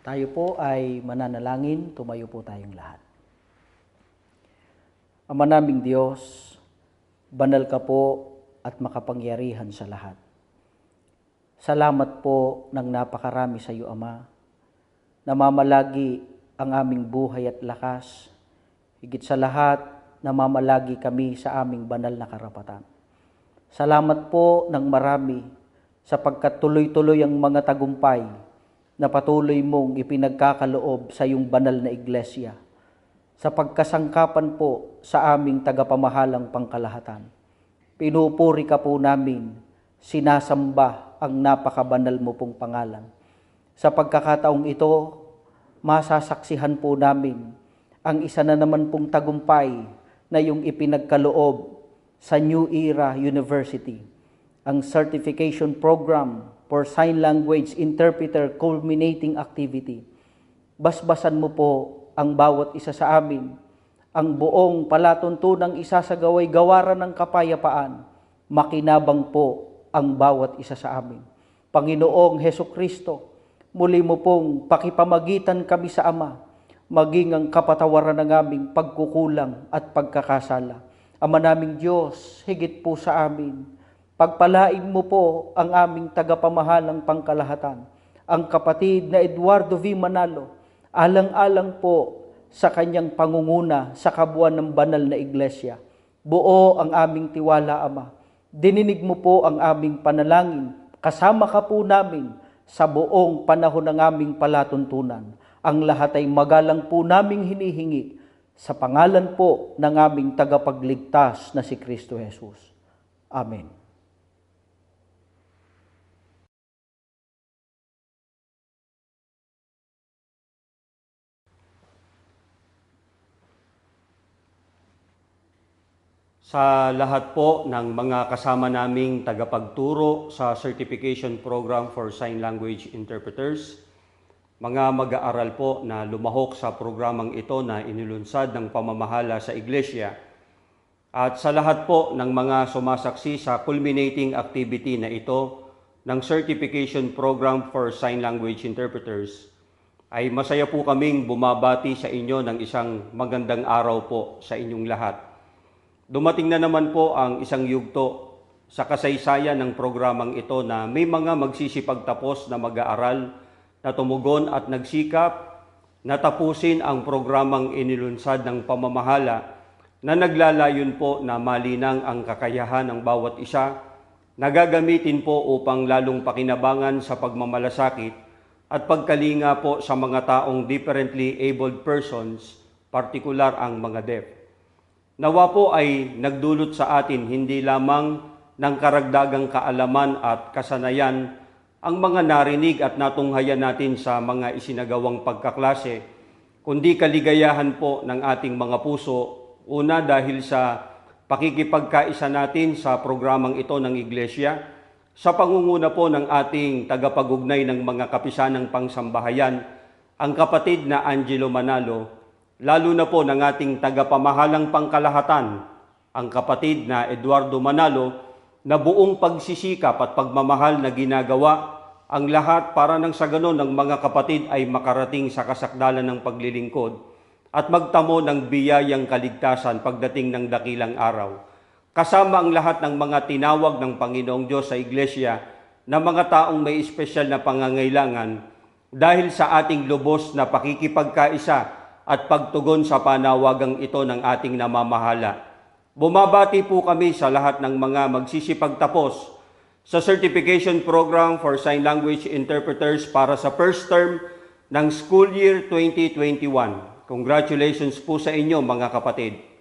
Tayo po ay mananalangin, tumayo po tayong lahat. Ama naming Diyos, banal ka po at makapangyarihan sa lahat. Salamat po ng napakarami sa iyo, Ama. Namamalagi ang aming buhay at lakas. Higit sa lahat, namamalagi kami sa aming banal na karapatan. Salamat po ng marami sapagkat tuloy-tuloy ang mga tagumpay na patuloy mong ipinagkakaloob sa iyong banal na iglesia, sa pagkasangkapan po sa aming tagapamahalang pangkalahatan. Pinupuri ka po namin, sinasamba ang napakabanal mo pong pangalan. Sa pagkakataong ito, masasaksihan po namin ang isa na naman pong tagumpay na iyong ipinagkaloob sa New Era University, ang Certification Program for Sign Language Interpreter Culminating Activity. Basbasan mo po ang bawat isa sa amin, ang buong palatuntunang isasagaway gawaran ng kapayapaan, makinabang po ang bawat isa sa amin. Panginoong Hesukristo, muli mo pong pakipamagitan kami sa Ama, maging ang kapatawaran ng aming pagkukulang at pagkakasala. Ama naming Diyos, higit po sa amin, pagpalain mo po ang aming tagapamahalang pangkalahatan, ang kapatid na Eduardo V. Manalo, alang-alang po sa kanyang pangunguna sa kabuuan ng banal na iglesia. Buo ang aming tiwala, Ama. Dininig mo po ang aming panalangin. Kasama ka po namin sa buong panahon ng aming palatuntunan. Ang lahat ay magalang po naming hinihingi sa pangalan po ng aming tagapagligtas na si Kristo Jesus. Amen. Sa lahat po ng mga kasama naming tagapagturo sa Certification Program for Sign Language Interpreters, mga mag-aaral po na lumahok sa programang ito na inilunsad ng pamamahala sa Iglesia, at sa lahat po ng mga sumasaksi sa culminating activity na ito ng Certification Program for Sign Language Interpreters, ay masaya po kaming bumabati sa inyo ng isang magandang araw po sa inyong lahat. Dumating na naman po ang isang yugto sa kasaysayan ng programang ito na may mga magsisipagtapos na mag-aaral na tumugon at nagsikap na tapusin ang programang inilunsad ng pamamahala na naglalayon po na malinang ang kakayahan ng bawat isa na gagamitin po upang lalong pakinabangan sa pagmamalasakit at pagkalinga po sa mga taong differently abled persons, partikular ang mga deaf. Nawa po ay nagdulot sa atin hindi lamang ng karagdagang kaalaman at kasanayan ang mga narinig at natunghayan natin sa mga isinagawang pagkaklase, kundi kaligayahan po ng ating mga puso, una dahil sa pakikipagkaisa natin sa programang ito ng Iglesia, sa pangunguna po ng ating tagapag-ugnay ng mga kapisanang pangsambahayan, ang kapatid na Angelo Manalo, lalo na po ng ating tagapamahalang pangkalahatan, ang kapatid na Eduardo Manalo, na buong pagsisikap at pagmamahal na ginagawa ang lahat para nang sa ganon ng mga kapatid ay makarating sa kasakdalan ng paglilingkod at magtamo ng biyayang kaligtasan pagdating ng dakilang araw. Kasama ang lahat ng mga tinawag ng Panginoong Diyos sa Iglesia na mga taong may espesyal na pangangailangan dahil sa ating lubos na pakikipagkaisa at pagtugon sa panawagang ito ng ating namamahala. Bumabati po kami sa lahat ng mga magsisipagtapos sa Certification Program for Sign Language Interpreters para sa first term ng School Year 2021. Congratulations po sa inyo, mga kapatid.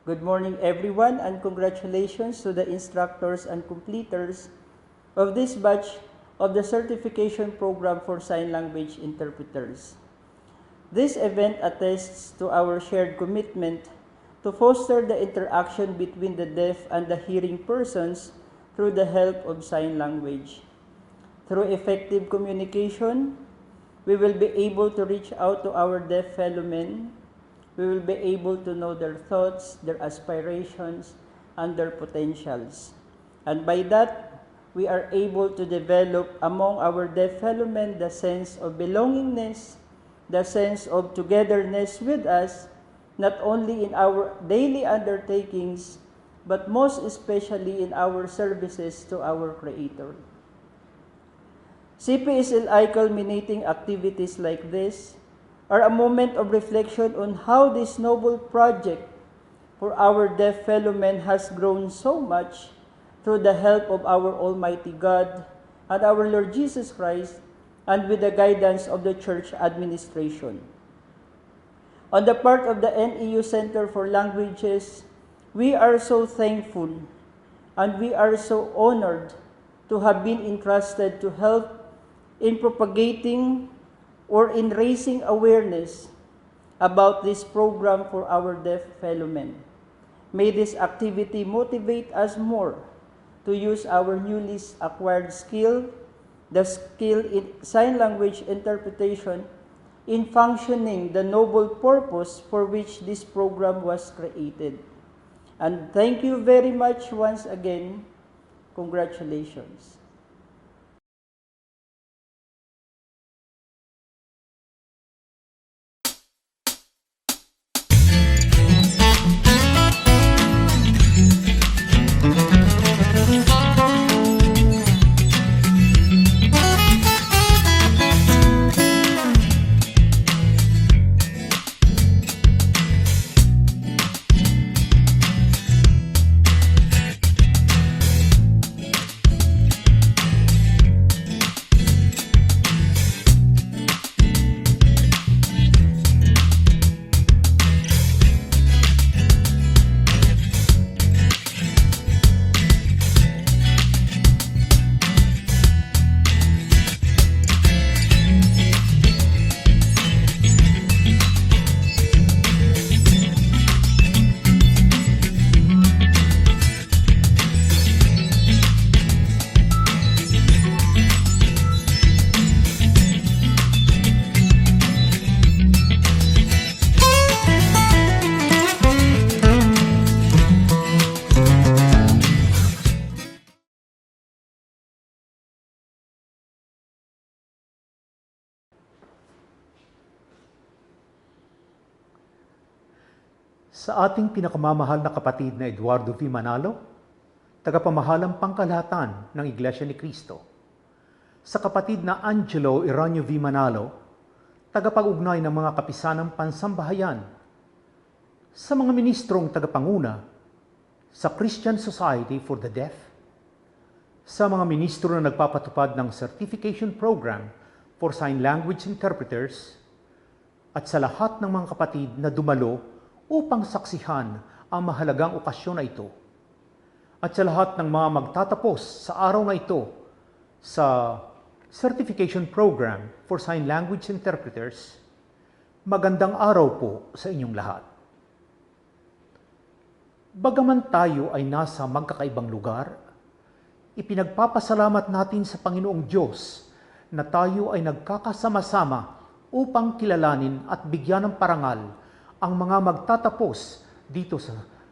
Good morning, everyone, and congratulations to the instructors and completers of this batch of the certification program for sign language interpreters. This event attests to our shared commitment to foster the interaction between the deaf and the hearing persons through the help of sign language. Through effective communication, we will be able to reach out to our deaf fellow men. We will be able to know their thoughts, their aspirations, and their potentials. And by that, we are able to develop among our deaf fellow men the sense of belongingness, the sense of togetherness with us, not only in our daily undertakings, but most especially in our services to our Creator. CPSLI culminating activities like this are a moment of reflection on how this noble project for our deaf fellow men has grown so much through the help of our Almighty God and our Lord Jesus Christ, and with the guidance of the church administration. On the part of the NEU Center for Languages, we are so thankful and we are so honored to have been entrusted to help in propagating or in raising awareness about this program for our deaf fellow men. May this activity motivate us more to use our newly acquired skill, the skill in sign language interpretation, in functioning the noble purpose for which this program was created. And thank you very much once again. Congratulations. Sa ating pinakamamahal na kapatid na Eduardo V. Manalo, tagapamahalang pangkalahatan ng Iglesia ni Cristo. Sa kapatid na Angelo Iranio V. Manalo, tagapag-ugnay ng mga kapisanang pansambahayan. Sa mga ministrong tagapanguna sa Christian Society for the Deaf. Sa mga ministro na nagpapatupad ng Certification Program for Sign Language Interpreters. At sa lahat ng mga kapatid na dumalo upang saksihan ang mahalagang okasyon na ito. At sa lahat ng mga magtatapos sa araw na ito sa Certification Program for Sign Language Interpreters, magandang araw po sa inyong lahat. Bagaman tayo ay nasa magkakaibang lugar, ipinagpapasalamat natin sa Panginoong Diyos na tayo ay nagkakasama-sama upang kilalanin at bigyan ng parangal ang mga magtatapos dito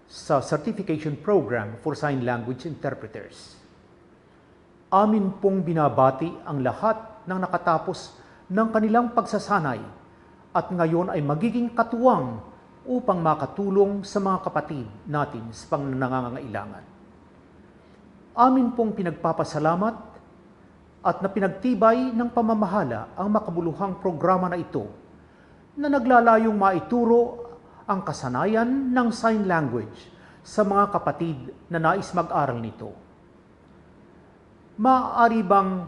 sa Certification Program for Sign Language Interpreters. Amin pong binabati ang lahat ng nakatapos ng kanilang pagsasanay at ngayon ay magiging katuwang upang makatulong sa mga kapatid natin sa pangangangailangan. Amin pong pinagpapasalamat at na pinagtibay ng pamamahala ang makabuluhang programa na ito na naglalayong maituro ang kasanayan ng sign language sa mga kapatid na nais mag-aral nito. Maaari bang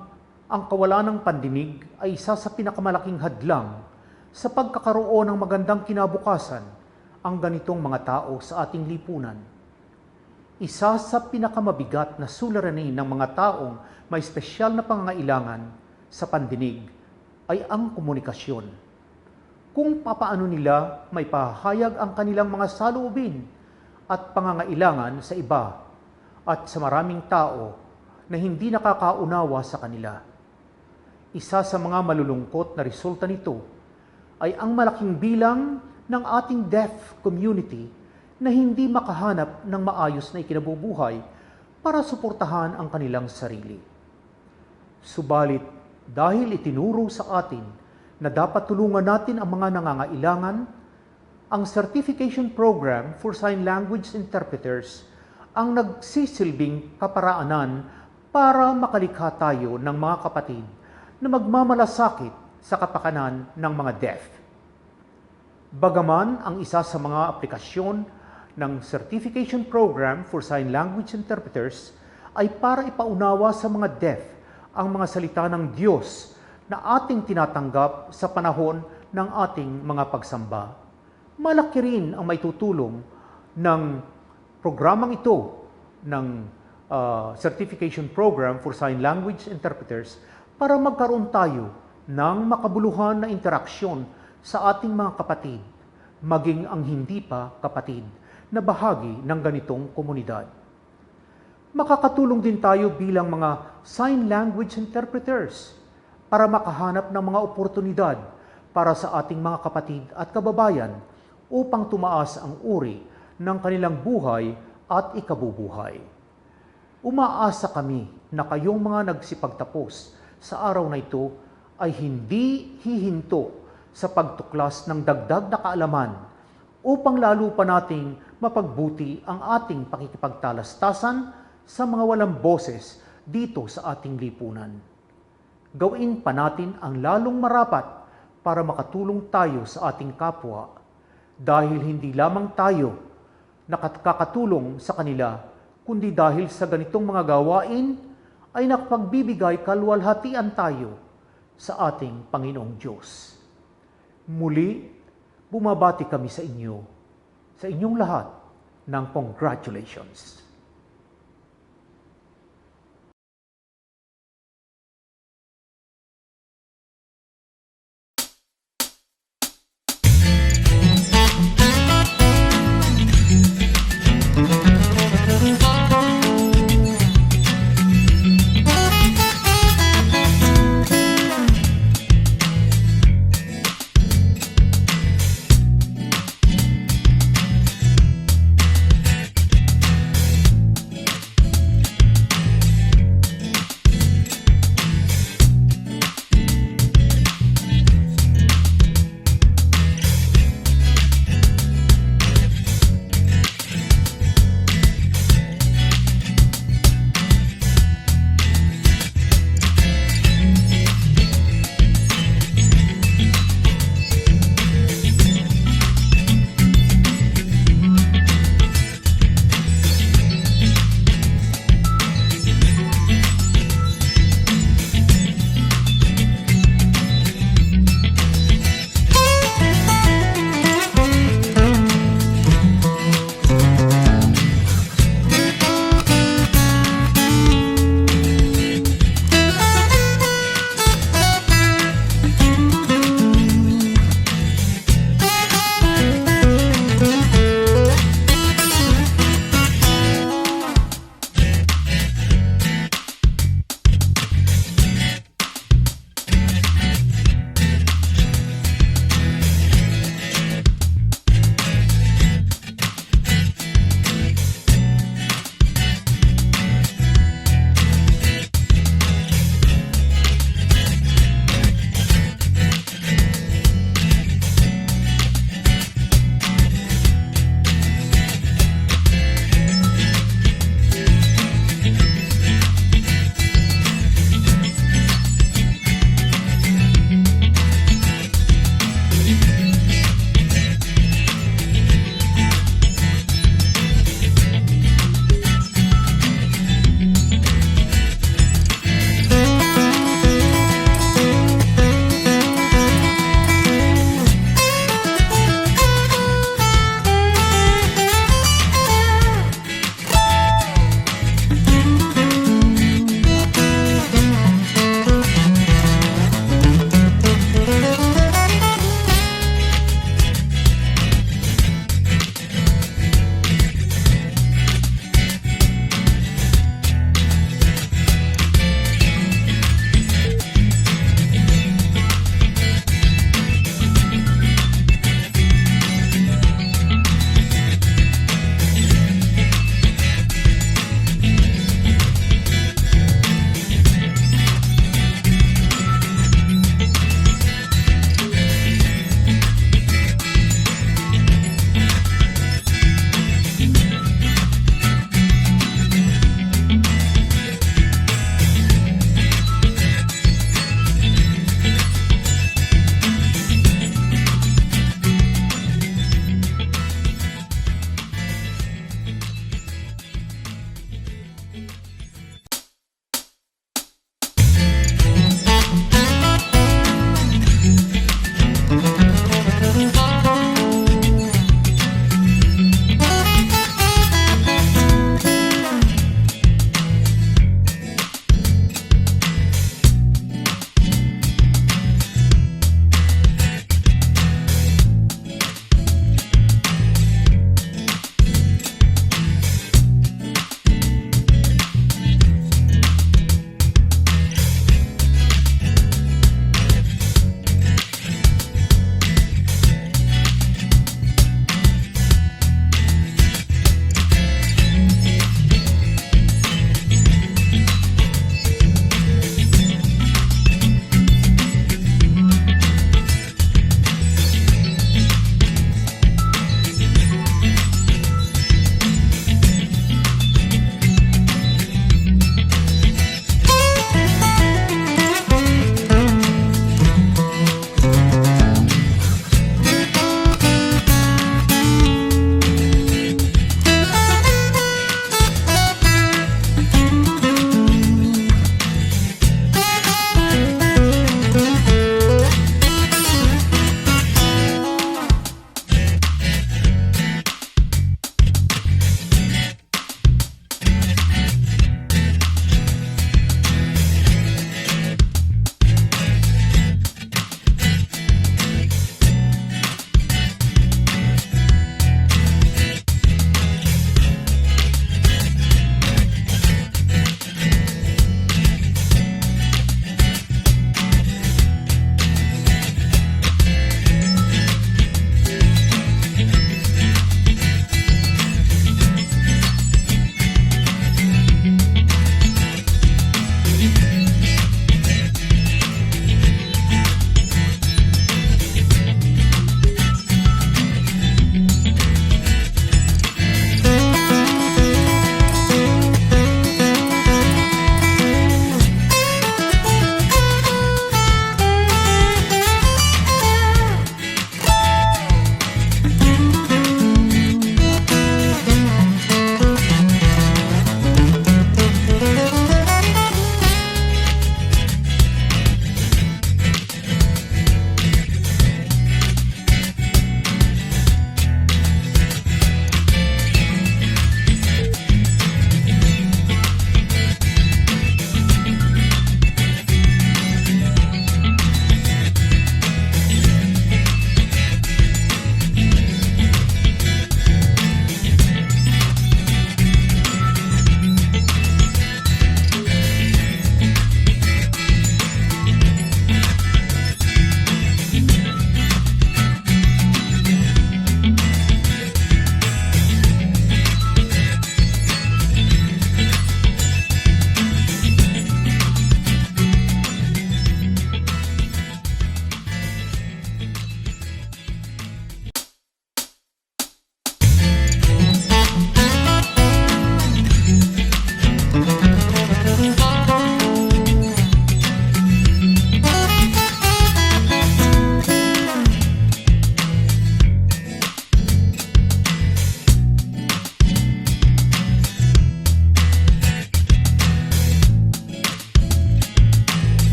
ang kawalan ng pandinig ay isa sa pinakamalaking hadlang sa pagkakaroon ng magandang kinabukasan ang ganitong mga tao sa ating lipunan. Isa sa pinakamabigat na suliranin ng mga taong may espesyal na pangangailangan sa pandinig ay ang komunikasyon. Kung papaano nila may pahayag ang kanilang mga saloobin at pangangailangan sa iba at sa maraming tao na hindi nakakaunawa sa kanila. Isa sa mga malulungkot na resulta nito ay ang malaking bilang ng ating deaf community na hindi makahanap ng maayos na ikinabubuhay para suportahan ang kanilang sarili. Subalit, dahil itinuro sa atin na dapat tulungan natin ang mga nangangailangan, ang Certification Program for Sign Language Interpreters ang nagsisilbing kaparaanan para makalikha tayo ng mga kapatid na magmamalasakit sa kapakanan ng mga deaf. Bagaman ang isa sa mga aplikasyon ng Certification Program for Sign Language Interpreters ay para ipaunawa sa mga deaf ang mga salita ng Diyos na ating tinatanggap sa panahon ng ating mga pagsamba. Malaki rin ang maitutulong ng programang ito ng Certification Program for Sign Language Interpreters para magkaroon tayo ng makabuluhan na interaksyon sa ating mga kapatid, maging ang hindi pa kapatid na bahagi ng ganitong komunidad. Makakatulong din tayo bilang mga sign language interpreters para makahanap ng mga oportunidad para sa ating mga kapatid at kababayan upang tumaas ang uri ng kanilang buhay at ikabubuhay. Umaasa kami na kayong mga nagsipagtapos sa araw na ito ay hindi hihinto sa pagtuklas ng dagdag na kaalaman upang lalo pa nating mapagbuti ang ating pakikipagtalastasan sa mga walang boses dito sa ating lipunan. Gawin pa natin ang lalong marapat para makatulong tayo sa ating kapwa dahil hindi lamang tayo nakakatulong sa kanila, kundi dahil sa ganitong mga gawain ay nakapagbibigay kaluwalhatian tayo sa ating Panginoong Diyos. Muli, bumabati kami sa inyo, sa inyong lahat ng congratulations.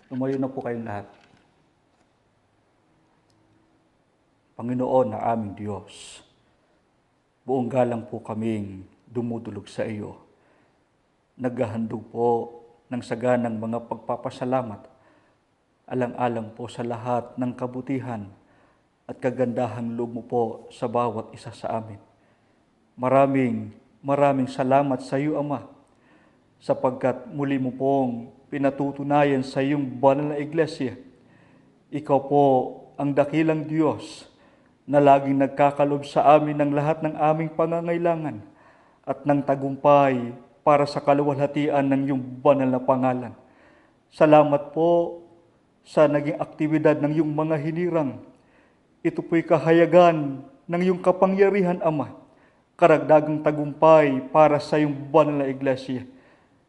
Lumayo na po kayong lahat. Panginoon na aming Diyos, buong galang po kaming dumudulog sa iyo. Naghahandog po ng saganang mga pagpapasalamat, alang-alang po sa lahat ng kabutihan at kagandahang loob mo po sa bawat isa sa amin. Maraming salamat sa iyo, Ama, sapagkat muli mo pong pinatutunayan sa iyong banal na iglesia. Ikaw po ang dakilang Diyos na laging nagkakalob sa amin ng lahat ng aming pangangailangan at ng tagumpay para sa kaluwalhatian ng iyong banal na pangalan. Salamat po sa naging aktibidad ng iyong mga hinirang. Ito po'y kahayagan ng iyong kapangyarihan, Ama, karagdagang tagumpay para sa iyong banal na iglesia.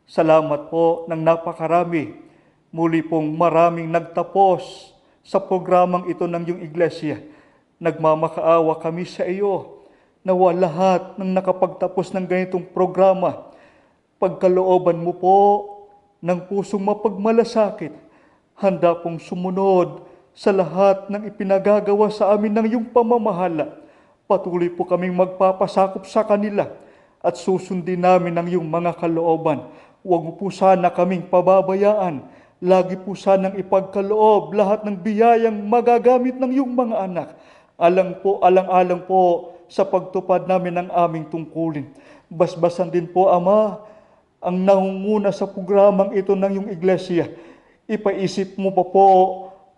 Salamat po ng napakarami. Muli pong maraming nagtapos sa programang ito ng iyong iglesia. Nagmamakaawa kami sa iyo. Nawa lahat ng nakapagtapos ng ganitong programa, pagkalooban mo po ng pusong mapagmalasakit, handa pong sumunod sa lahat ng ipinagagawa sa amin ng iyong pamamahala. Patuloy po kaming magpapasakop sa kanila at susundin namin ang iyong mga kalooban. Huwag mo po sana kaming pababayaan. Lagi po sanang ipagkaloob lahat ng biyayang magagamit ng iyong mga anak. Alang-alang po sa pagtupad namin ng aming tungkulin. Basbasan din po, Ama, ang nangunguna sa programang ito ng iyong iglesia. Ipaisip mo pa po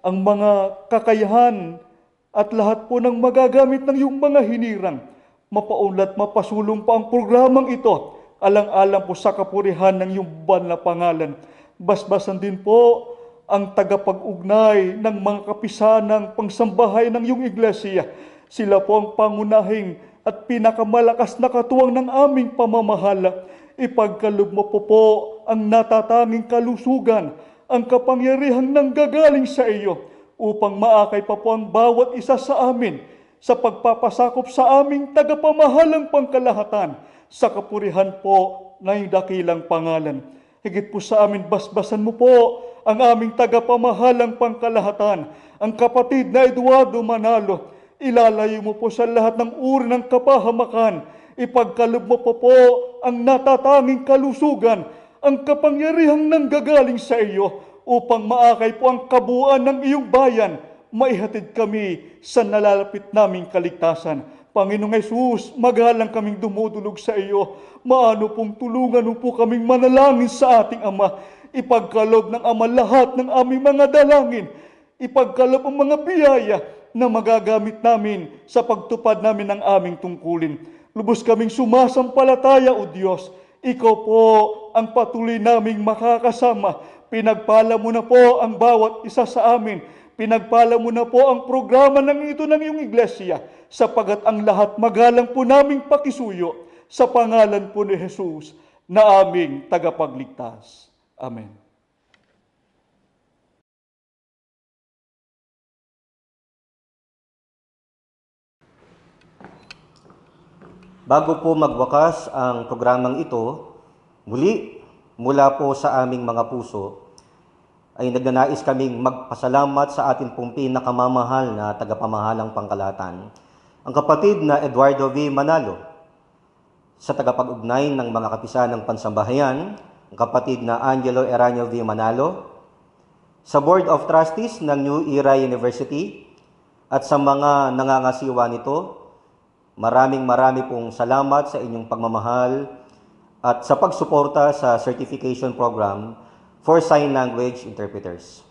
ang mga kakayahan at lahat po ng magagamit ng iyong mga hinirang. Mapaunlad, mapasulong pa ang programang ito. Alang-alang po sa kapurihan ng iyong banal na pangalan. Basbasan din po ang tagapag-ugnay ng mga kapisanang pangsambahay ng iyong iglesia. Sila po ang pangunahing at pinakamalakas na katuwang ng aming pamamahala. Ipagkaloob mo po ang natatanging kalusugan, ang kapangyarihang nanggagaling sa iyo, upang maakay pa po ang bawat isa sa amin sa pagpapasakop sa aming tagapamahalang pangkalahatan sa kapurihan po ng iyong dakilang pangalan. Higit po sa amin, basbasan mo po ang aming tagapamahalang pangkalahatan, ang kapatid na Eduardo Manalo. Ilalayo mo po sa lahat ng uri ng kapahamakan. Ipagkaloob mo po ang natatanging kalusugan, ang kapangyarihang nanggagaling sa iyo, upang maakay po ang kabuuan ng iyong bayan. Maihatid kami sa nalalapit naming kaligtasan. Panginoong Hesus, magalang kaming dumudulog sa iyo. Maano pong tulungan mo po kaming manalangin sa ating Ama. Ipagkaloob ng Ama lahat ng aming mga dalangin. Ipagkaloob ang mga biyaya na magagamit namin sa pagtupad namin ng aming tungkulin. Lubos kaming sumasampalataya, O Diyos. Ikaw po ang patuloy naming makakasama. Pinagpala mo na po ang bawat isa sa amin. Pinagpala mo na po ang programa ng ito ng iyong iglesia, sapagat ang lahat magalang po naming pakisuyo sa pangalan po ni Jesus na aming tagapagligtas. Amen. Bago po magwakas ang programang ito, mula po sa aming mga puso, ay nagnanais kaming magpasalamat sa ating pong pinakamamahal na tagapamahalang pangkalahatan, ang kapatid na Eduardo V. Manalo, sa tagapag-ugnay ng mga kapisanang pansambahayan, ang kapatid na Angelo Eranio V. Manalo, sa Board of Trustees ng New Era University, at sa mga nangangasiwa nito. Maraming pong salamat sa inyong pagmamahal at sa pagsuporta sa certification program for sign language interpreters.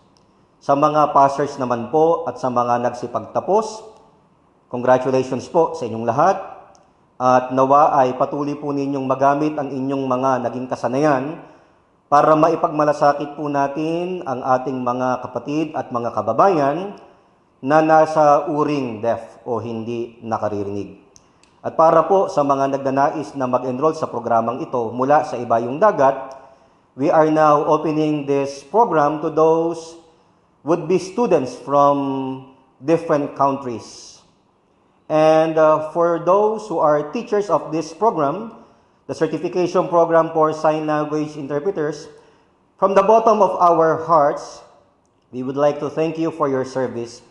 Sa mga passers naman po at sa mga nagsipagtapos, congratulations po sa inyong lahat, at nawa ay patuloy po ninyong magamit ang inyong mga naging kasanayan para maipagmalasakit po natin ang ating mga kapatid at mga kababayan na nasa uring deaf o hindi nakaririnig. At para po sa mga nagnanais na mag-enroll sa programang ito mula sa ibayong dagat, we are now opening this program to those would-be students from different countries. And for those who are teachers of this program, the certification program for sign language interpreters, from the bottom of our hearts, We would like to thank you for your service,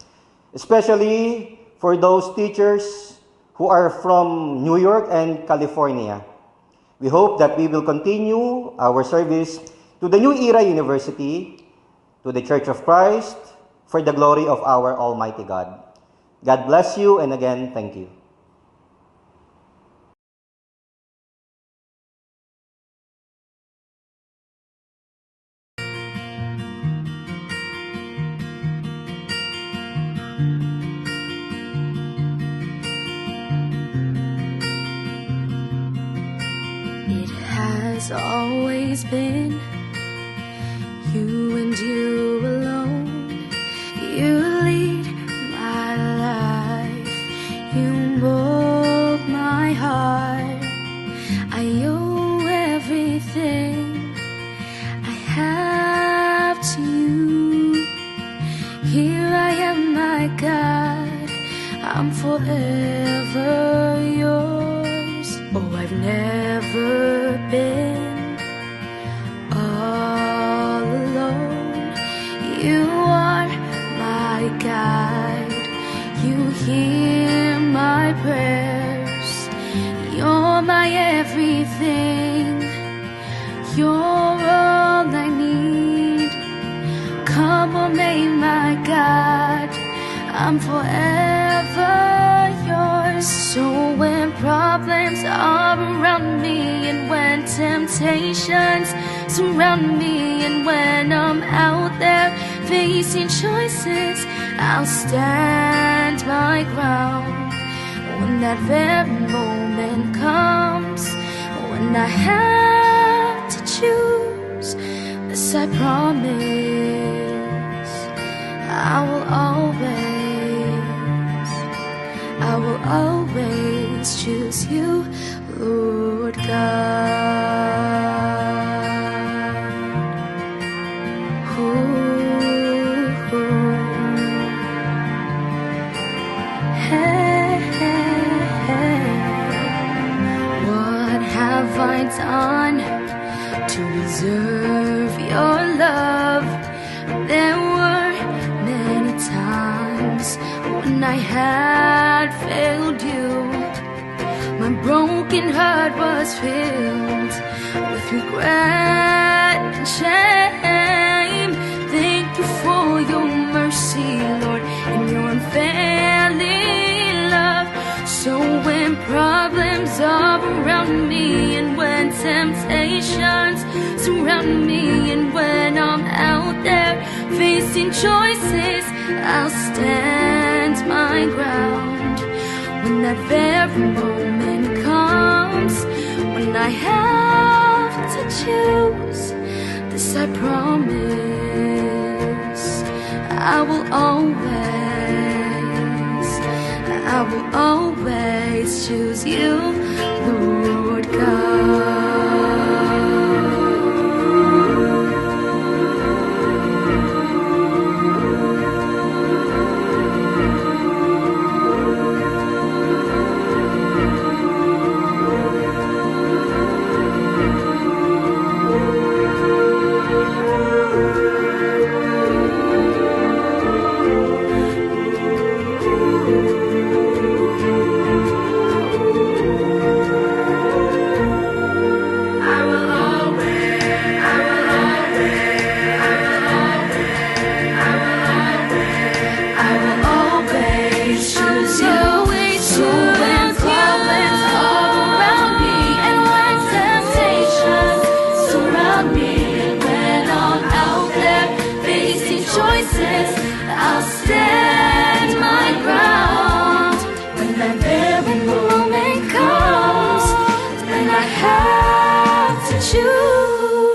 especially for those teachers who are from New York and California. We hope that we will continue our service to the New Era University, to the Church of Christ, for the glory of our Almighty God. God bless you, and again, thank you. It has always been you and you alone. You lead my life. You mold my heart. I owe everything I have to you. Here I am, my God. I'm forever yours. Oh, I've never been all alone. You are my guide. You hear my prayers. You're my everything. You're all I need. Come on, may my God, I'm forever yours. So when problems are around me, and when temptations surround me, and when I'm out there facing choices, I'll stand my ground. When that very moment comes, when I have to choose, this I promise, I will always choose you, Lord God. Ooh. Hey, what have I done to deserve your love? There were many times when I had failed you. My broken heart was filled with regret and shame. Thank you for your mercy, Lord, and your unfailing love. So when problems are around me, and when temptations surround me, and when I'm out there facing choices, I'll stand my ground. When that very moment comes, when I have to choose, this I promise, I will always choose you, Lord God. I'll stand my ground. When that very moment comes, then I have to choose.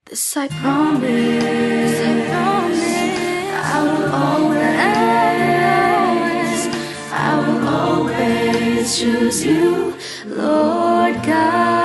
This I promise, I will always choose you. Lord God.